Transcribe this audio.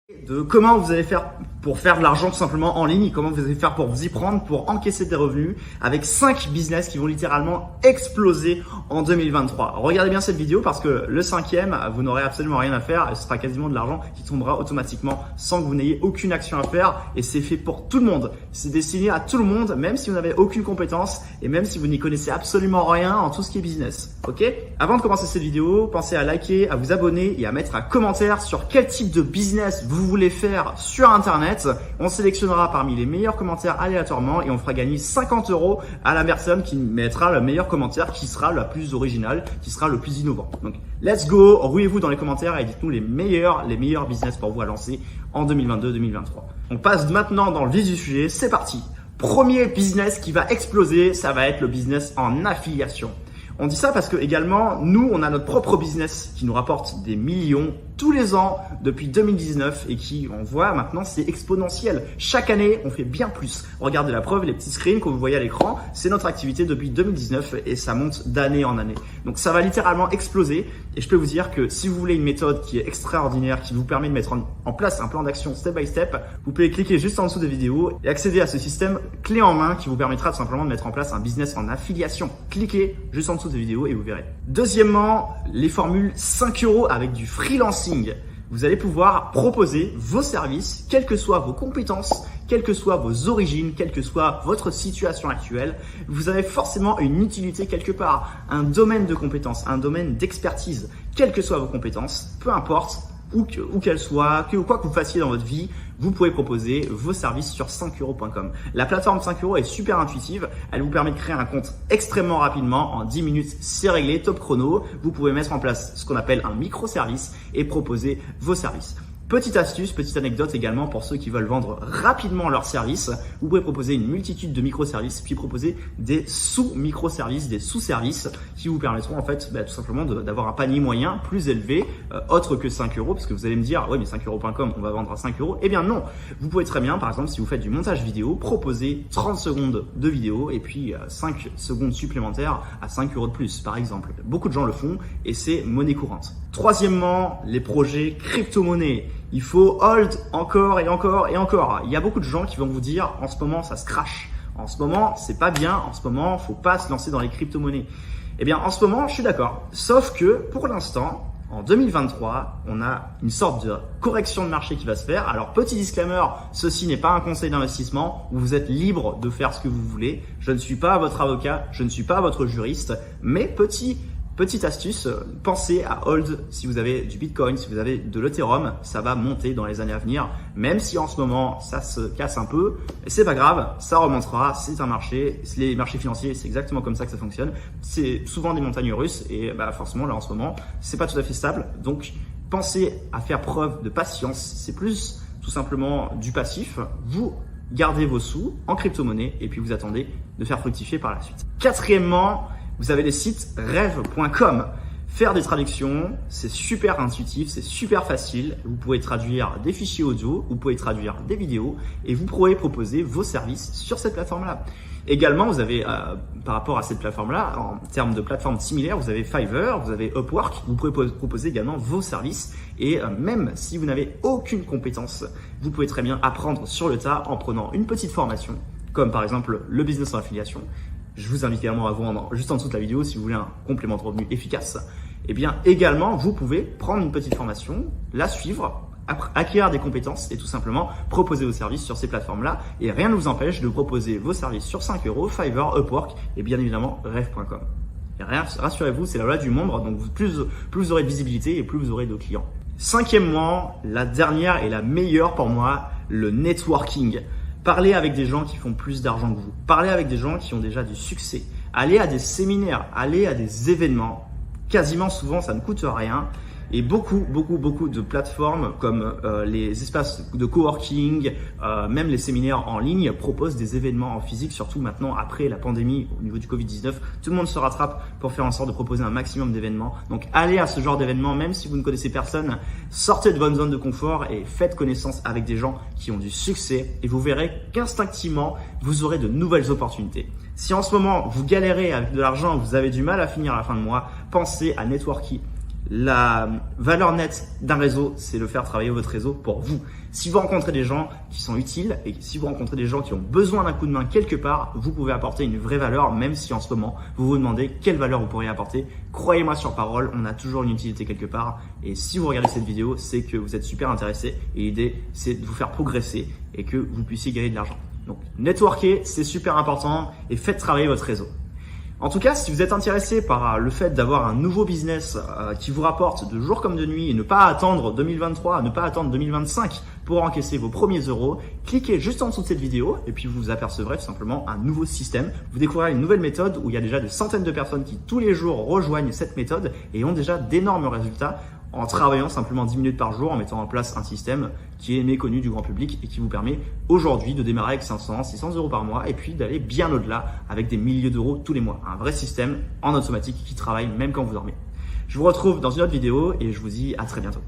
De comment vous allez faire pour faire de l'argent tout simplement en ligne, comment vous allez faire pour vous y prendre, pour encaisser des revenus avec 5 business qui vont littéralement exploser en 2023. Regardez bien cette vidéo parce que le 5e, vous n'aurez absolument rien à faire et ce sera quasiment de l'argent qui tombera automatiquement sans que vous n'ayez aucune action à faire et c'est fait pour tout le monde. C'est destiné à tout le monde, même si vous n'avez aucune compétence et même si vous n'y connaissez absolument rien en tout ce qui est business. Ok? Avant de commencer cette vidéo, pensez à liker, à vous abonner et à mettre un commentaire sur quel type de business vous voulez faire sur Internet. On sélectionnera parmi les meilleurs commentaires aléatoirement et on fera gagner 50 € à la personne qui mettra le meilleur commentaire, qui sera la plus originale, qui sera le plus innovant. Donc, let's go, ruez-vous dans les commentaires et dites-nous les meilleurs business pour vous à lancer en 2022-2023. On passe maintenant dans le vif du sujet, c'est parti. Premier business qui va exploser, ça va être le business en affiliation. On dit ça parce que également, nous, on a notre propre business qui nous rapporte des millions tous les ans depuis 2019 et qui, on voit maintenant, c'est exponentiel. Chaque année, on fait bien plus. Regardez la preuve, les petits screens que vous voyez à l'écran, c'est notre activité depuis 2019 et ça monte d'année en année. Donc, ça va littéralement exploser et je peux vous dire que si vous voulez une méthode qui est extraordinaire, qui vous permet de mettre en place un plan d'action step by step, vous pouvez cliquer juste en dessous des vidéos et accéder à ce système clé en main qui vous permettra tout simplement de mettre en place un business en affiliation. Cliquez juste en dessous des vidéos et vous verrez. Deuxièmement, les formules 5 € avec du freelancing. Vous allez pouvoir proposer vos services, quelles que soient vos compétences, quelles que soient vos origines, quelle que soit votre situation actuelle. Vous avez forcément une utilité quelque part, un domaine de compétences, un domaine d'expertise, quelles que soient vos compétences, peu importe où qu'elles soient, quoi que vous fassiez dans votre vie, vous pouvez proposer vos services sur 5euros.com. La plateforme 5 € est super intuitive. Elle vous permet de créer un compte extrêmement rapidement. En 10 minutes, c'est réglé, top chrono. Vous pouvez mettre en place ce qu'on appelle un microservice et proposer vos services. Petite astuce, petite anecdote également pour ceux qui veulent vendre rapidement leurs services. Vous pouvez proposer une multitude de microservices puis proposer des sous-microservices, des sous-services qui vous permettront en fait tout simplement d'avoir un panier moyen plus élevé, autre que 5 € parce que vous allez me dire, oui mais 5euros.com on va vendre à 5 €. Eh bien non, vous pouvez très bien par exemple si vous faites du montage vidéo, proposer 30 secondes de vidéo et puis 5 secondes supplémentaires à 5 € de plus par exemple. Beaucoup de gens le font et c'est monnaie courante. Troisièmement, les projets crypto-monnaies. Il faut hold encore et encore et encore. Il y a beaucoup de gens qui vont vous dire en ce moment ça se crache. En ce moment c'est pas bien. En ce moment faut pas se lancer dans les crypto-monnaies. Eh bien en ce moment je suis d'accord. Sauf que pour l'instant en 2023 on a une sorte de correction de marché qui va se faire. Alors petit disclaimer, ceci n'est pas un conseil d'investissement. Vous êtes libre de faire ce que vous voulez. Je ne suis pas votre avocat, je ne suis pas votre juriste. Mais petite astuce, pensez à hold si vous avez du Bitcoin, si vous avez de l'Ethereum, ça va monter dans les années à venir. Même si en ce moment, ça se casse un peu, c'est pas grave, ça remontera, c'est un marché. Les marchés financiers, c'est exactement comme ça que ça fonctionne. C'est souvent des montagnes russes et forcément, là en ce moment, c'est pas tout à fait stable. Donc, pensez à faire preuve de patience. C'est plus tout simplement du passif. Vous gardez vos sous en crypto-monnaie et puis vous attendez de faire fructifier par la suite. Quatrièmement, vous avez les sites rêve.com. Faire des traductions, c'est super intuitif, c'est super facile. Vous pouvez traduire des fichiers audio, vous pouvez traduire des vidéos et vous pourrez proposer vos services sur cette plateforme-là. Également, vous avez, par rapport à cette plateforme-là, en termes de plateformes similaires, vous avez Fiverr, vous avez Upwork. Vous pouvez proposer également vos services et même si vous n'avez aucune compétence, vous pouvez très bien apprendre sur le tas en prenant une petite formation, comme par exemple le business en affiliation. Je vous invite également à vous rendre juste en dessous de la vidéo si vous voulez un complément de revenu efficace. Et bien également, vous pouvez prendre une petite formation, la suivre, acquérir des compétences et tout simplement proposer vos services sur ces plateformes-là. Et rien ne vous empêche de proposer vos services sur 5 €, Fiverr, Upwork et bien évidemment rêve.com. Et rien, rassurez-vous, c'est la loi du nombre, donc plus vous aurez de visibilité et plus vous aurez de clients. Cinquièmement, la dernière et la meilleure pour moi, le networking. Parlez avec des gens qui font plus d'argent que vous. Parlez avec des gens qui ont déjà du succès. Allez à des séminaires, allez à des événements. Quasiment souvent, ça ne coûte rien. Et beaucoup de plateformes comme les espaces de coworking, même les séminaires en ligne proposent des événements en physique, surtout maintenant après la pandémie au niveau du Covid-19. Tout le monde se rattrape pour faire en sorte de proposer un maximum d'événements. Donc allez à ce genre d'événements, même si vous ne connaissez personne, sortez de votre zone de confort et faites connaissance avec des gens qui ont du succès et vous verrez qu'instinctivement, vous aurez de nouvelles opportunités. Si en ce moment, vous galérez avec de l'argent, vous avez du mal à finir à la fin de mois, pensez à networker. La valeur nette d'un réseau, c'est de faire travailler votre réseau pour vous. Si vous rencontrez des gens qui sont utiles et si vous rencontrez des gens qui ont besoin d'un coup de main quelque part, vous pouvez apporter une vraie valeur, même si en ce moment, vous vous demandez quelle valeur vous pourriez apporter. Croyez-moi sur parole, on a toujours une utilité quelque part. Et si vous regardez cette vidéo, c'est que vous êtes super intéressé et l'idée, c'est de vous faire progresser et que vous puissiez gagner de l'argent. Donc, networker, c'est super important et faites travailler votre réseau. En tout cas, si vous êtes intéressé par le fait d'avoir un nouveau business qui vous rapporte de jour comme de nuit et ne pas attendre 2023, ne pas attendre 2025 pour encaisser vos premiers euros, cliquez juste en dessous de cette vidéo et puis vous apercevrez tout simplement un nouveau système. Vous découvrirez une nouvelle méthode où il y a déjà des centaines de personnes qui tous les jours rejoignent cette méthode et ont déjà d'énormes résultats en travaillant simplement 10 minutes par jour, en mettant en place un système qui est méconnu du grand public et qui vous permet aujourd'hui de démarrer avec 500, 600 euros par mois et puis d'aller bien au-delà avec des milliers d'euros tous les mois. Un vrai système en automatique qui travaille même quand vous dormez. Je vous retrouve dans une autre vidéo et je vous dis à très bientôt.